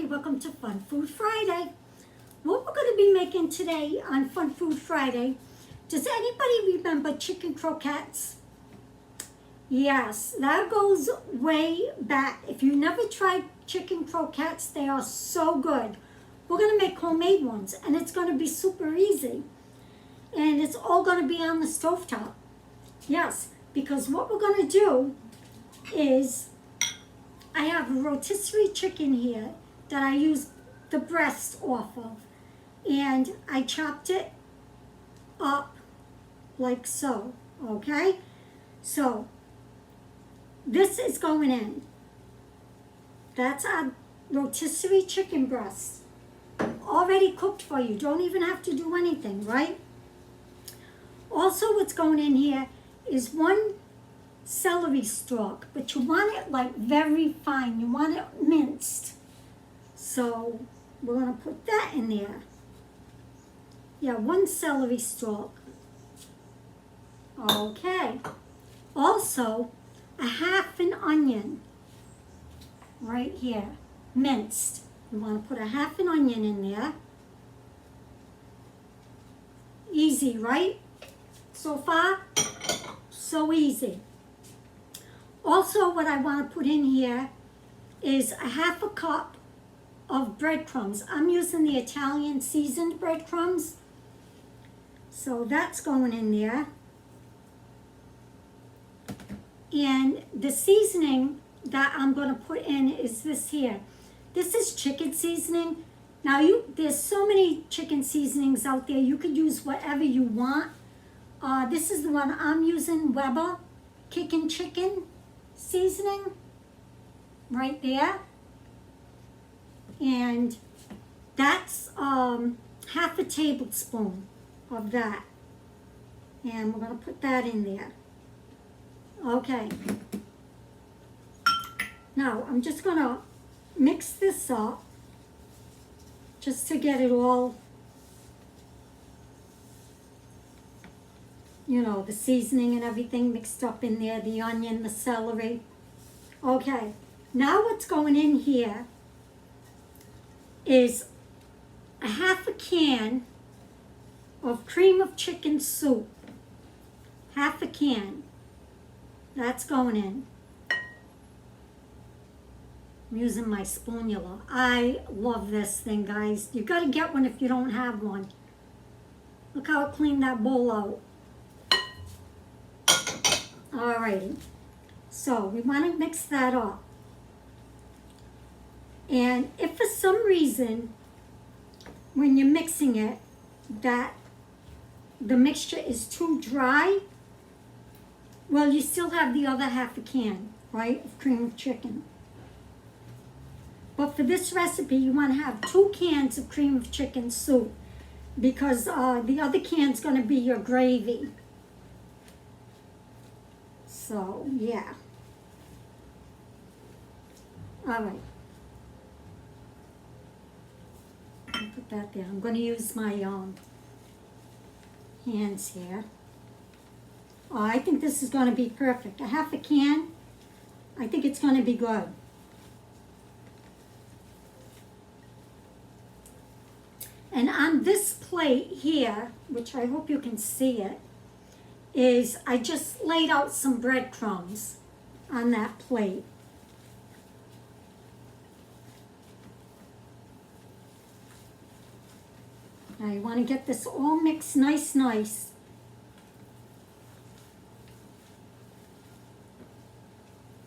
everybody, welcome to Fun Food Friday. What we're going to be making today on Fun Food Friday, does anybody remember chicken croquettes? Yes, that goes way back. If you never tried chicken croquettes, they are so good. We're going to make homemade ones and it's going to be super easy. And it's all going to be on the stovetop. Yes, because what we're going to do is I have a rotisserie chicken here that I use the breast off of. And I chopped it up like so, okay? So, this is going in. That's our rotisserie chicken breast. Already cooked for you. Don't even have to do anything, right? Also, what's going in here is one celery stalk, but you want it like very fine. You want it minced. So we're going to put that in there. Yeah, one celery stalk. Okay. Also, a half an onion right here, minced. You want to put a half an onion in there. Easy, right? So far, so easy. Also, what I want to put in here is a half a cup of breadcrumbs. I'm using the Italian seasoned breadcrumbs. So that's going in there. And the seasoning that I'm going to put in is this here. This is chicken seasoning. Now, there's so many chicken seasonings out there. You could use whatever you want. This is the one I'm using, Weber Kickin' Chicken seasoning right there. And that's half a tablespoon of that. And we're going to put that in there. Okay. Now, I'm just going to mix this up just to get it all, you know, the seasoning and everything mixed up in there, the onion, the celery. Okay, now what's going in here is a half a can of cream of chicken soup. Half a can. That's going in. I'm using my spoonula. I love this thing, guys. You gotta get one if you don't have one. Look how it cleaned that bowl out. Alrighty. So we want to mix that up. And if for some reason, when you're mixing it, that the mixture is too dry, well, you still have the other half a can, right, of cream of chicken. But for this recipe, you want to have 2 cans of cream of chicken soup because the other can's going to be your gravy. So, yeah. All right. I'll put that there. I'm going to use my hands here. Oh, I think this is going to be perfect. A half a can. I think it's going to be good. And on this plate here, which I hope you can see it, is I just laid out some breadcrumbs on that plate. Now you want to get this all mixed nice.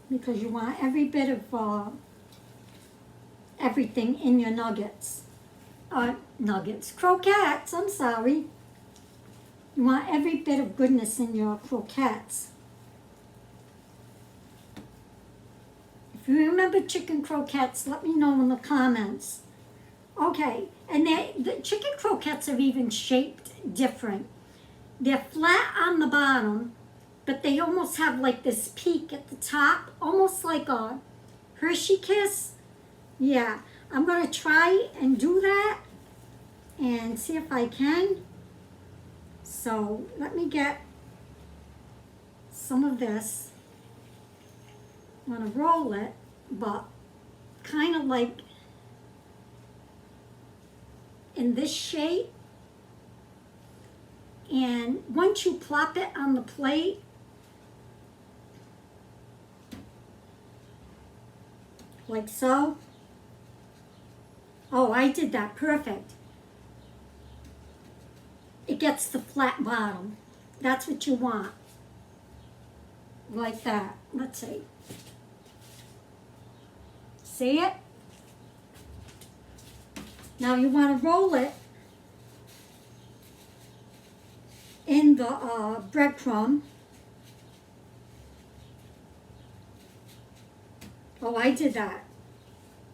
Because you want every bit of everything in your nuggets. Croquettes, I'm sorry. You want every bit of goodness in your croquettes. If you remember chicken croquettes, let me know in the comments. Okay, and the chicken croquettes are even shaped different. They're flat on the bottom, but they almost have like this peak at the top, almost like a Hershey Kiss. Yeah, I'm going to try and do that and see if I can. So let me get some of this. I'm going to roll it, but kind of like in this shape. And once you plop it on the plate, like so. Oh, I did that perfect. It gets the flat bottom. That's what you want. Like that. Let's see. See it? Now you want to roll it in the breadcrumb. Oh, I did that.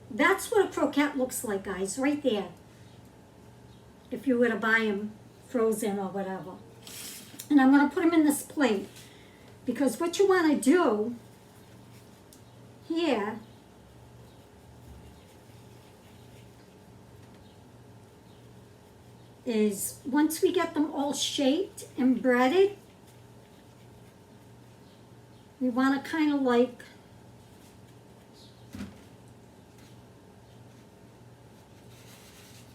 That's what a croquette looks like, guys, right there. If you were to buy them frozen or whatever. And I'm going to put them in this plate. Because what you want to do here is once we get them all shaped and breaded, we want to kind of like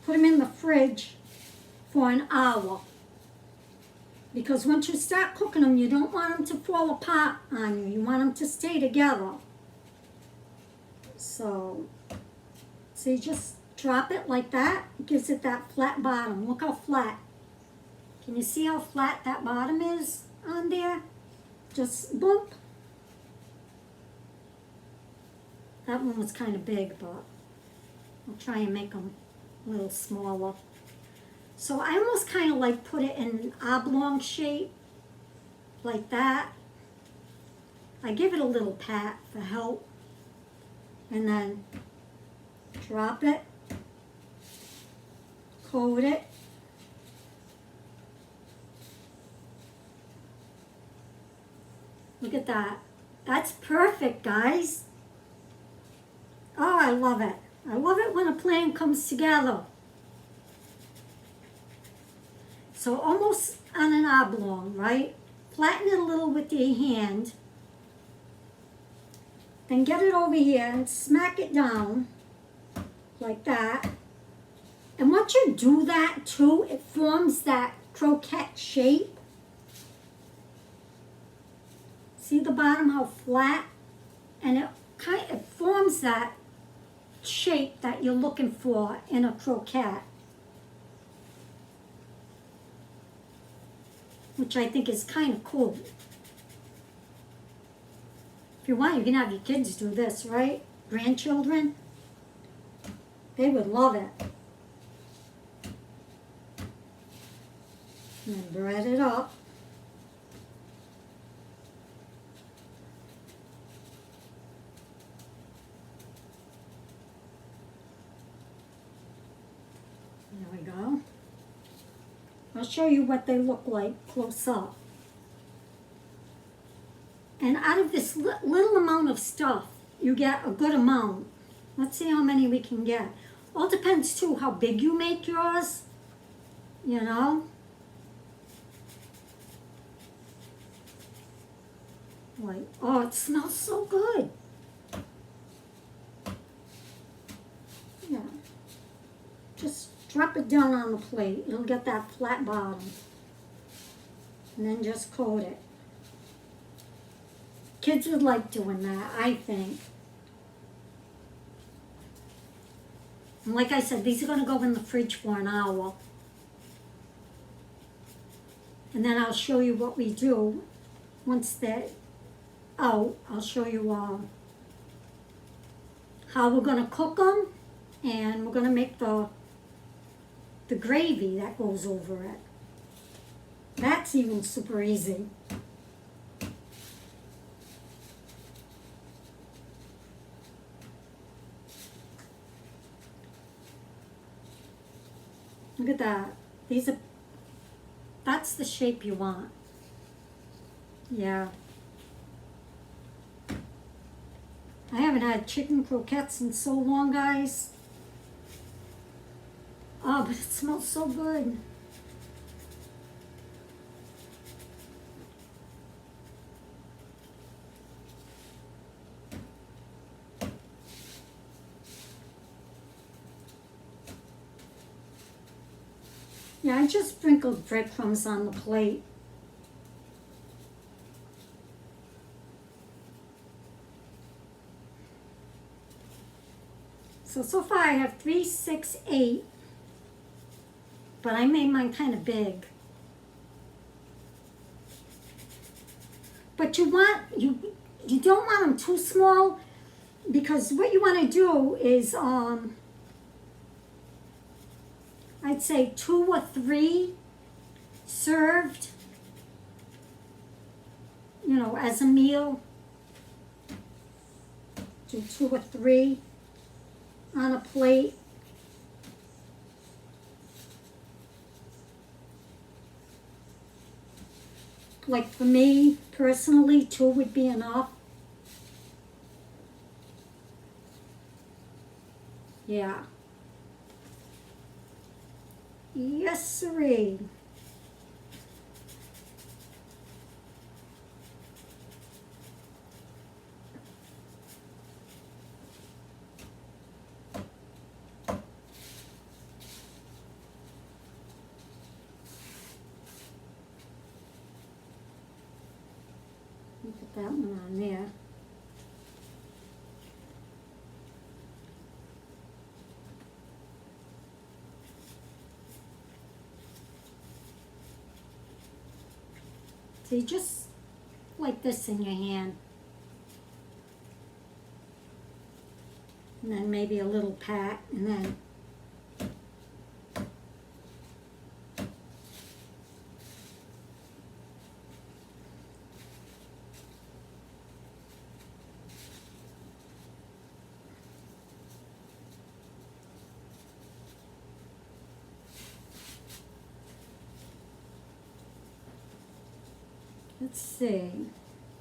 put them in the fridge for an hour. Because once you start cooking them, you don't want them to fall apart on you. You want them to stay together. So, see, just drop it like that. It gives it that flat bottom. Look how flat. Can you see how flat that bottom is on there? Just bump. That one was kind of big, but I'll try and make them a little smaller. So I almost kind of like put it in an oblong shape, like that. I give it a little pat for help, and then drop it, coat it, look at that. That's perfect, guys. Oh, I love it. I love it when a plan comes together. So almost on an oblong, right? Flatten it a little with your hand. Then get it over here and smack it down like that. And once you do that too, it forms that croquette shape. See the bottom, how flat? And it forms that shape that you're looking for in a croquette. Which I think is kind of cool. If you want, you can have your kids do this, right? Grandchildren. They would love it. And then bread it up. There we go. I'll show you what they look like close up. And out of this little amount of stuff, you get a good amount. Let's see how many we can get. All depends too how big you make yours, you know. Like, oh, it smells so good. Yeah. Just drop it down on the plate. It'll get that flat bottom. And then just coat it. Kids would like doing that, I think. And like I said, these are going to go in the fridge for an hour. And then I'll show you what we do once they're out. I'll show you how we're going to cook them. And we're going to make the gravy that goes over it. That's even super easy. Look at that. That's the shape you want. Yeah. I haven't had chicken croquettes in so long, guys. Oh, but it smells so good. Yeah, I just sprinkled breadcrumbs on the plate. So far I have 3, 6, 8, but I made mine kind of big. But you don't want them too small, because what you want to do is I'd say 2 or 3 served, as a meal. Do 2 or 3 on a plate. Like for me, personally, 2 would be enough. Yeah. Yes, sirree. Put that one on there. See, just like this in your hand. And then maybe a little pat, and then let's see.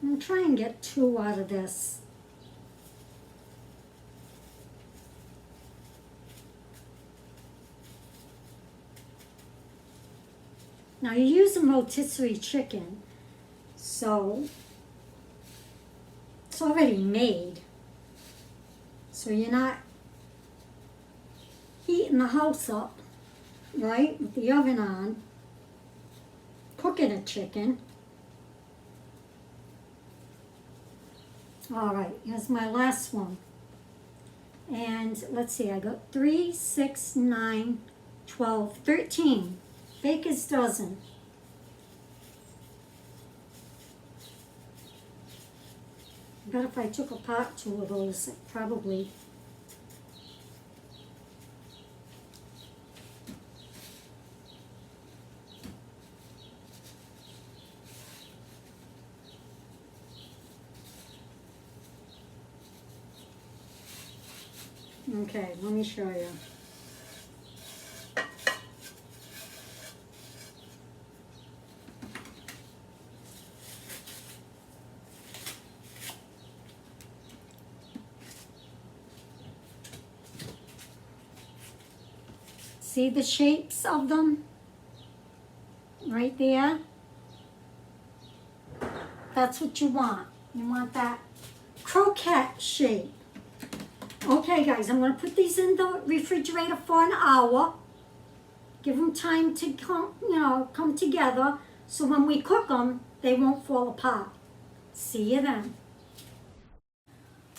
I'm gonna try and get 2 out of this. Now you're using rotisserie chicken, so it's already made. So you're not heating the house up, right, with the oven on, cooking a chicken. All right, here's my last one. And let's see, I got 3, 6, 9, 12, 13. Baker's dozen. I bet if I took apart 2 of those, probably. Okay, let me show you. See the shapes of them? Right there? That's what you want. You want that croquette shape. Okay, guys, I'm going to put these in the refrigerator for an hour. Give them time to come together, so when we cook them, they won't fall apart. See you then.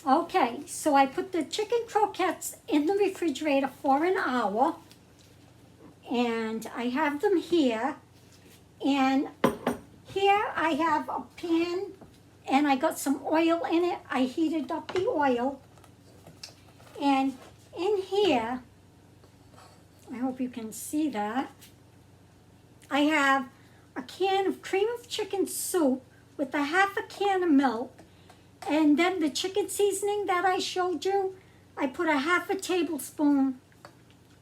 Okay, so I put the chicken croquettes in the refrigerator for an hour, and I have them here. And here I have a pan, and I got some oil in it. I heated up the oil. And in here, I hope you can see that, I have a can of cream of chicken soup with a half a can of milk. And then the chicken seasoning that I showed you, I put a half a tablespoon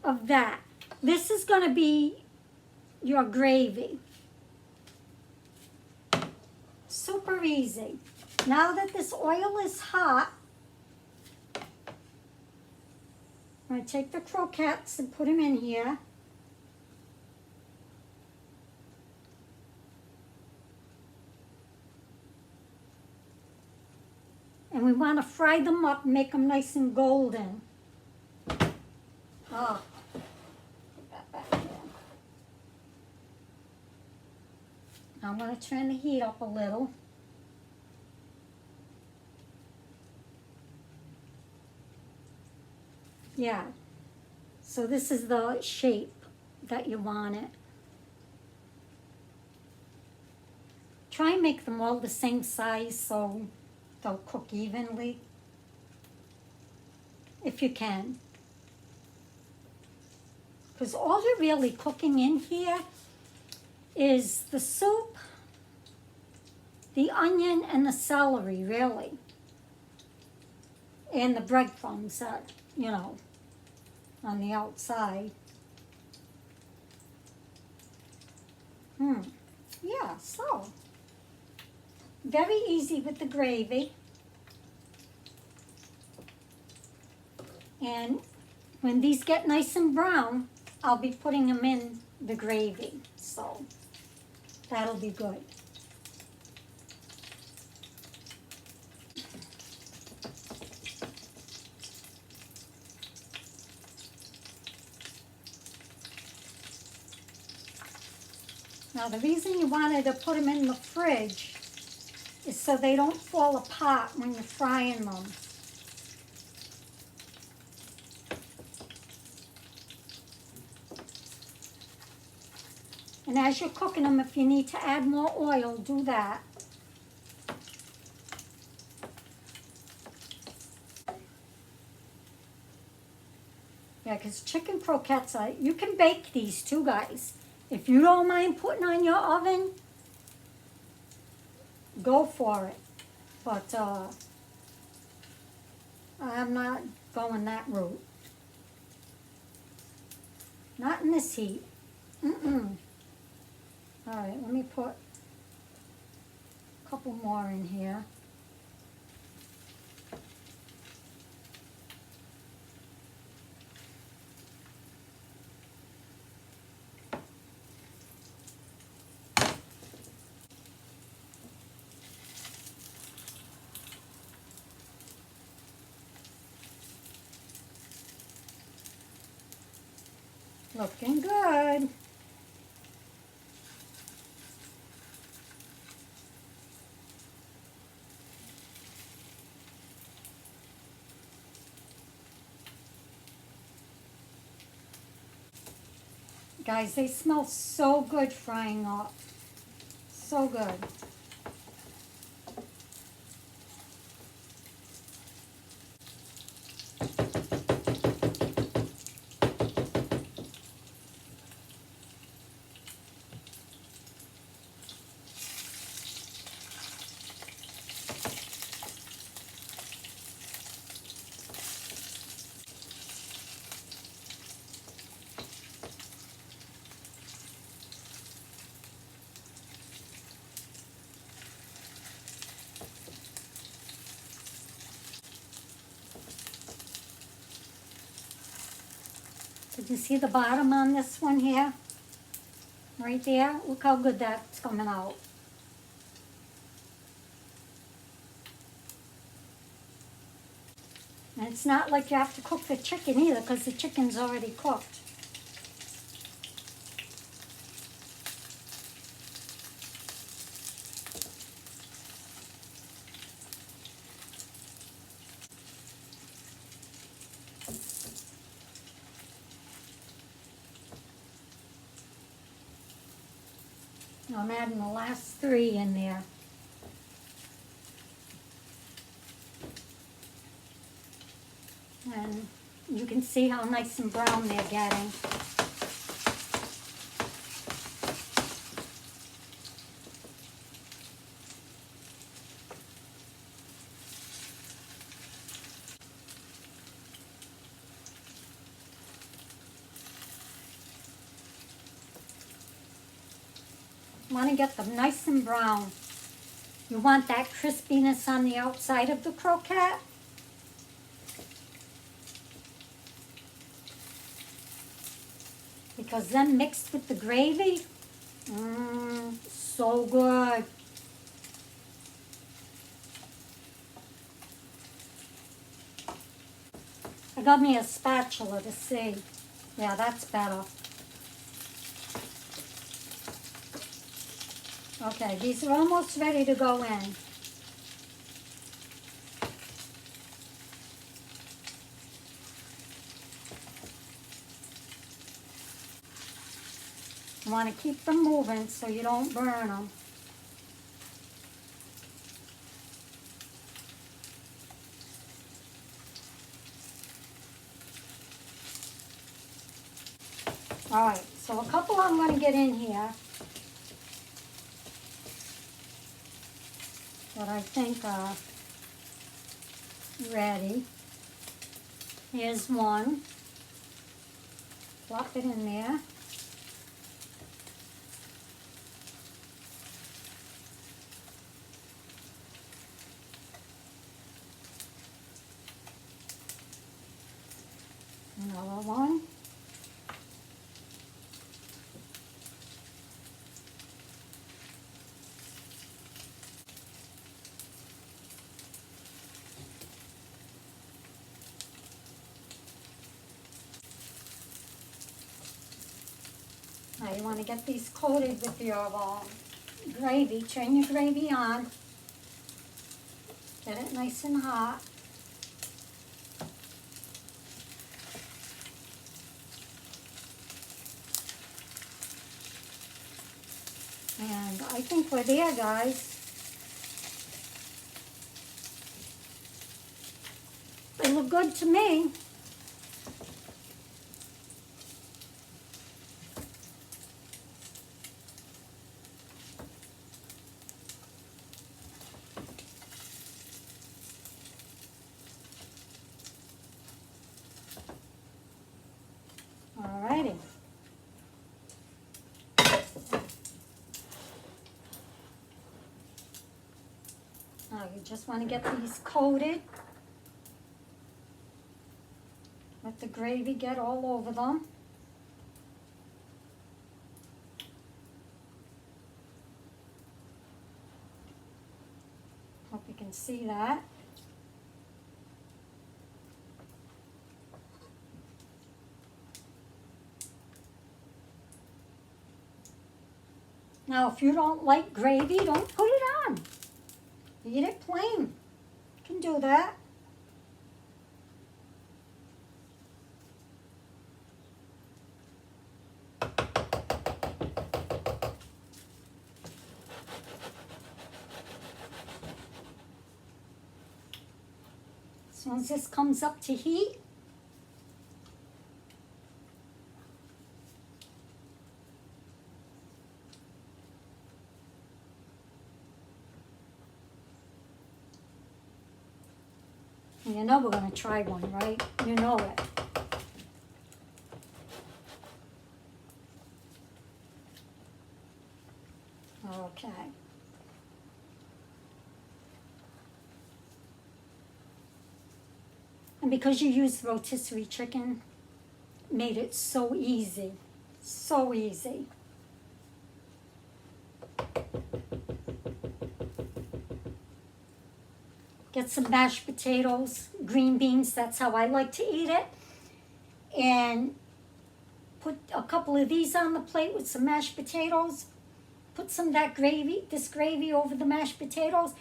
of that. This is going to be your gravy. Super easy. Now that this oil is hot, I'm going to take the croquettes and put them in here. And we want to fry them up, make them nice and golden. Oh, put that back there. I'm going to turn the heat up a little. Yeah, so this is the shape that you want it. Try and make them all the same size so they'll cook evenly, if you can. Because all you're really cooking in here is the soup, the onion, and the celery, really. And the breadcrumbs that, you know, on the outside. Yeah, so very easy with the gravy. And when these get nice and brown, I'll be putting them in the gravy. So that'll be good. Now the reason you wanted to put them in the fridge is so they don't fall apart when you're frying them. And as you're cooking them, if you need to add more oil, do that. Yeah, because chicken croquettes, you can bake these too, guys. If you don't mind putting on your oven, go for it. But I'm not going that route. Not in this heat. All right, let me put a couple more in here. Looking good. Guys, they smell so good frying up. So good. Did you see the bottom on this one here? Right there? Look how good that's coming out. And it's not like you have to cook the chicken either, because the chicken's already cooked. Now I'm adding the last 3 in there. And you can see how nice and brown they're getting. Want to get them nice and brown. You want that crispiness on the outside of the croquette. Because then mixed with the gravy, so good. I got me a spatula to see. Yeah, that's better. Okay, these are almost ready to go in. You want to keep them moving so you don't burn them. All right, so a couple I'm going to get in here that I think are ready. Here's one. Plop it in there. Another one. Now you want to get these coated with your gravy. Turn your gravy on. Get it nice and hot. And I think we're there, guys. They look good to me. Alrighty. Now you just want to get these coated. Let the gravy get all over them. Hope you can see that. Now, if you don't like gravy, don't put it on. Eat it plain. You can do that. As soon as this comes up to heat, you know we're going to try one, right? You know it. Okay. And because you used rotisserie chicken, made it so easy. So easy. Get some mashed potatoes, green beans, that's how I like to eat it. And put a couple of these on the plate with some mashed potatoes. Put some of that gravy, this gravy over the mashed potatoes.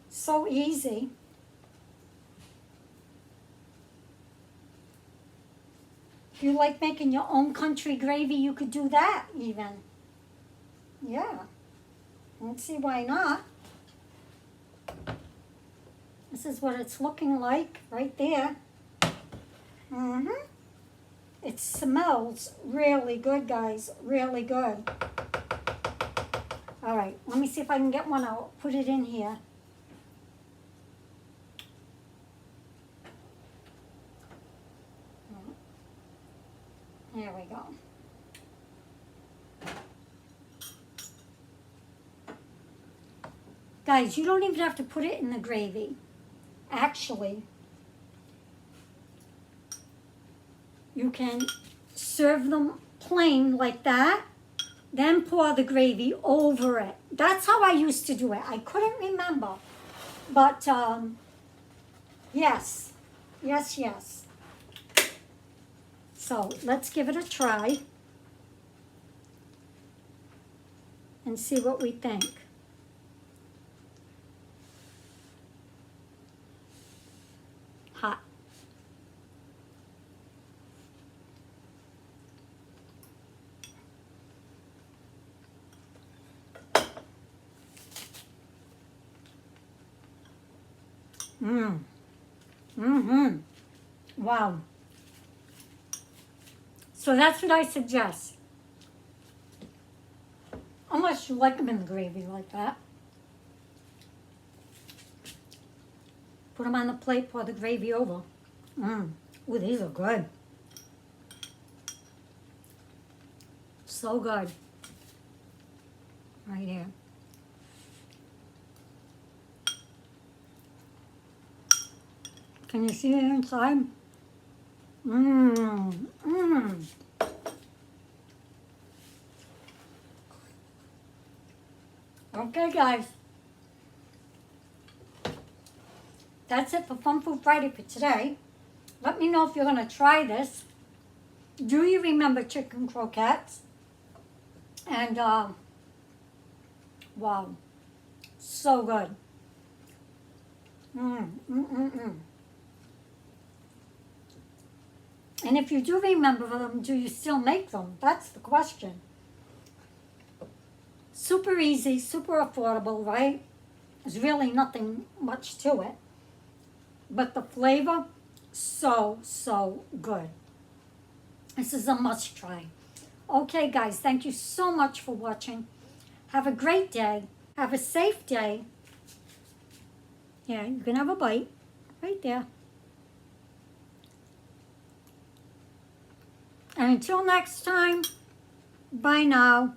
So easy. If you like making your own country gravy, you could do that even. Yeah. I don't see why not. This is what it's looking like right there. It smells really good, guys. Really good. All right, let me see if I can get one out. Put it in here. There we go. Guys, you don't even have to put it in the gravy. Actually, you can serve them plain like that, then pour the gravy over it. That's how I used to do it. I couldn't remember, but yes. So let's give it a try. and see what we think. Hot. Wow. So that's what I suggest. Unless you like them in the gravy like that. Put them on the plate, pour the gravy over. Ooh, these are good. So good. Right here. Can you see it inside? Okay, guys. That's it for Fun Food Friday for today. Let me know if you're going to try this. Do you remember chicken croquettes? And, wow. So good. And if you do remember them, do you still make them? That's the question. Super easy, super affordable, right? There's really nothing much to it. But the flavor, so good. This is a must try. Okay, guys, thank you so much for watching. Have a great day. Have a safe day. Yeah, you can have a bite right there. And until next time, bye now.